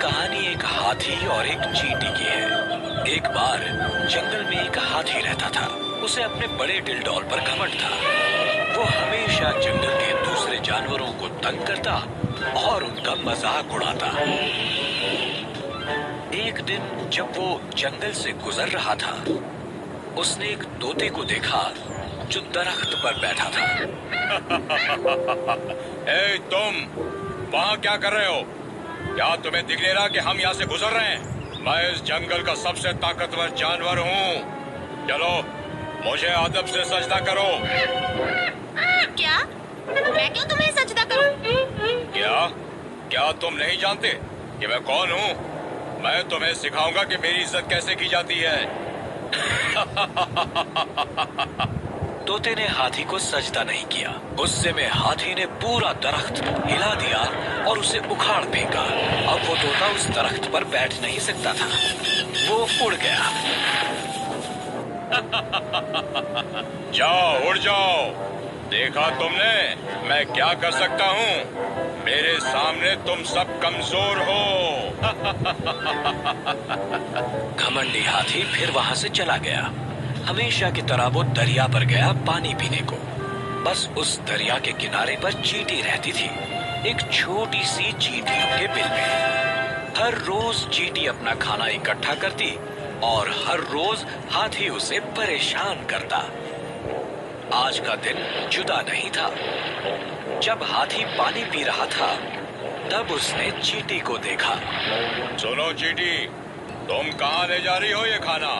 कहानी एक हाथी और एक चींटी की है। एक बार जंगल में एक हाथी रहता था। उसे अपने बड़े डिलडौल पर घमंड था। वो हमेशा जंगल के दूसरे जानवरों को तंग करता और उनका मजाक उड़ाता। एक दिन जब वो जंगल से गुजर रहा था, उसने एक तोते को देखा जो दरख्त पर बैठा था। ए, तुम वहाँ क्या कर रहे हो? क्या तुम्हें दिख नहीं रहा कि हम यहाँ से गुजर रहे हैं? मैं इस जंगल का सबसे ताकतवर जानवर हूँ। चलो मुझे अदब से सजदा करो। क्या? मैं क्यों तुम्हें सजदा करूं? क्या तुम नहीं जानते कि मैं कौन हूँ? मैं तुम्हें सिखाऊंगा कि मेरी इज्जत कैसे की जाती है। तोते ने हाथी को सजदा नहीं किया। गुस्से में हाथी ने पूरा दरख्त हिला दिया और उसे उखाड़ फेंका। अब वो तोता उस दरख्त पर बैठ नहीं सकता था। वो उड़ गया। जाओ, उड़ जाओ। देखा तुमने मैं क्या कर सकता हूँ? मेरे सामने तुम सब कमजोर हो। घमंडी हाथी फिर वहां से चला गया। हमेशा की तरह वो दरिया पर गया पानी पीने को। बस उस दरिया के किनारे पर चींटी रहती थी, एक छोटी सी चींटियों के बिल में। हर रोज चींटी अपना खाना इकट्ठा करती और हर रोज हाथी उसे परेशान करता। आज का दिन जुदा नहीं था। जब हाथी पानी पी रहा था, तब उसने चींटी को देखा। सुनो चींटी, तुम कहाँ ले जा रही हो ये खाना?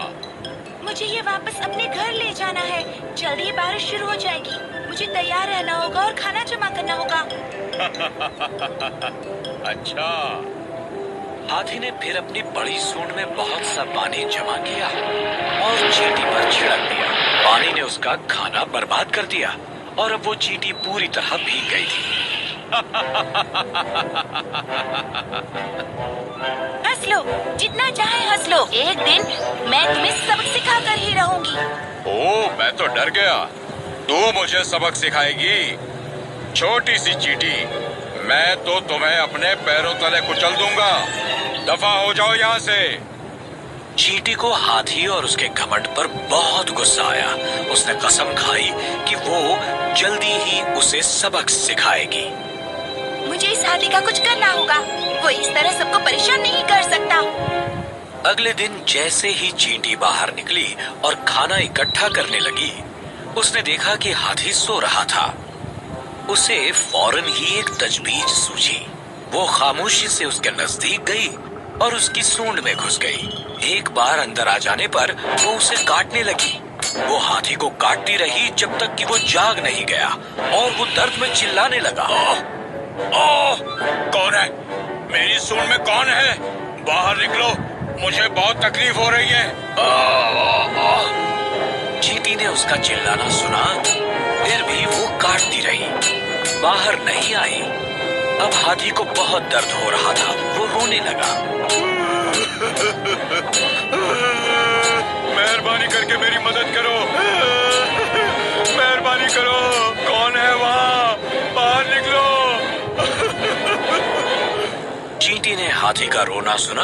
मुझे ये वापस अपने घर ले जाना है। जल्दी बारिश शुरू हो जाएगी। मुझे तैयार रहना होगा और खाना जमा करना होगा। अच्छा। हाथी ने फिर अपनी बड़ी सूंड में बहुत सा पानी जमा किया और चींटी पर छिड़क दिया। पानी ने उसका खाना बर्बाद कर दिया और अब वो चींटी पूरी तरह भीग गई थी। हंस लो, जितना चाहे हंस लो। एक दिन मैं तुम्हें सबक सिखा कर ही रहूंगी। ओह, मैं तो डर गया। तू मुझे सबक सिखाएगी? छोटी सी चींटी, मैं तो तुम्हें अपने पैरों तले कुचल दूंगा। दफा हो जाओ यहाँ से। चींटी को हाथी और उसके घमंड पर बहुत गुस्सा आया। उसने कसम खाई कि वो जल्दी ही उसे सबक सिखाएगी। मुझे इस हाथी का कुछ करना होगा। वो इस तरह सबको परेशान नहीं कर सकता। अगले दिन जैसे ही चींटी बाहर निकली और खाना इकट्ठा करने लगी, उसने देखा कि हाथी सो रहा था। उसे फौरन ही एक तजवीज सूझी। वो खामोशी से उसके नजदीक गई और उसकी सूंड में घुस गई। एक बार अंदर आ जाने पर वो उसे काटने लगी। वो हाथी को काटती रही जब तक कि वो जाग नहीं गया और वो दर्द में चिल्लाने लगा। ओह, कौन है? मेरी सूंड में कौन है? बाहर निकलो, मुझे बहुत तकलीफ हो रही है। चींटी ने उसका चिल्लाना सुना, फिर भी वो काटती रही, बाहर नहीं आई। अब हाथी को बहुत दर्द हो रहा था। वो रोने लगा। मेहरबानी करके मेरी मदद करो। मेहरबानी करो। कौन है वहाँ? बाहर निकलो। चींटी ने हाथी का रोना सुना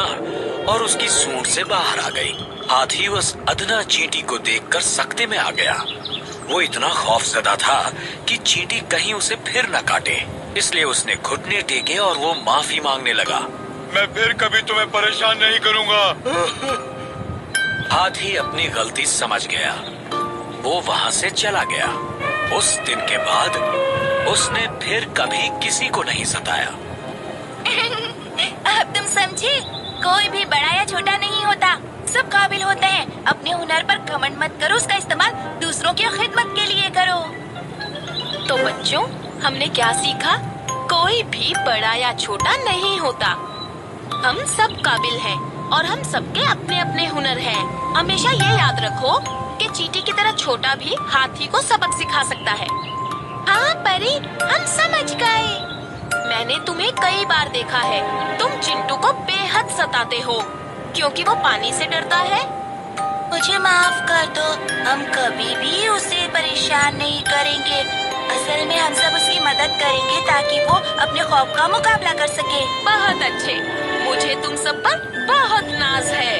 और उसकी सूंड से बाहर आ गई। हाथी उस अदना चींटी को देखकर सकते में आ गया। वो इतना खौफजदा था कि चींटी कहीं उसे फिर न काटे, इसलिए उसने घुटने टेके और वो माफी मांगने लगा। मैं फिर कभी तुम्हें परेशान नहीं करूंगा। हाथी अपनी गलती समझ गया। वो वहां से चला गया। उस दिन के बाद उसने फिर कभी किसी को नहीं सताया। अब तुम समझे? कोई भी बड़ा या छोटा नहीं होता, सब काबिल होते हैं। अपने हुनर पर घमंड मत करो, उसका इस्तेमाल दूसरों की खिदमत के लिए करो। तो बच्चों, हमने क्या सीखा? कोई भी बड़ा या छोटा नहीं होता। हम सब काबिल हैं और हम सबके अपने अपने हुनर हैं। हमेशा ये याद रखो कि चींटी की तरह छोटा भी हाथी को सबक सिखा सकता है। हाँ परी, हम समझ गए। मैंने तुम्हें कई बार देखा है। तुम चिंटू को बेहद सताते हो क्योंकि वो पानी से डरता है। मुझे माफ कर दो, हम कभी भी उसे परेशान नहीं करेंगे। असल में हम सब उसकी मदद करेंगे ताकि वो अपने खौफ का मुकाबला कर सके। बहुत अच्छे। मुझे मुझे तुम सब पर बहुत नाज है।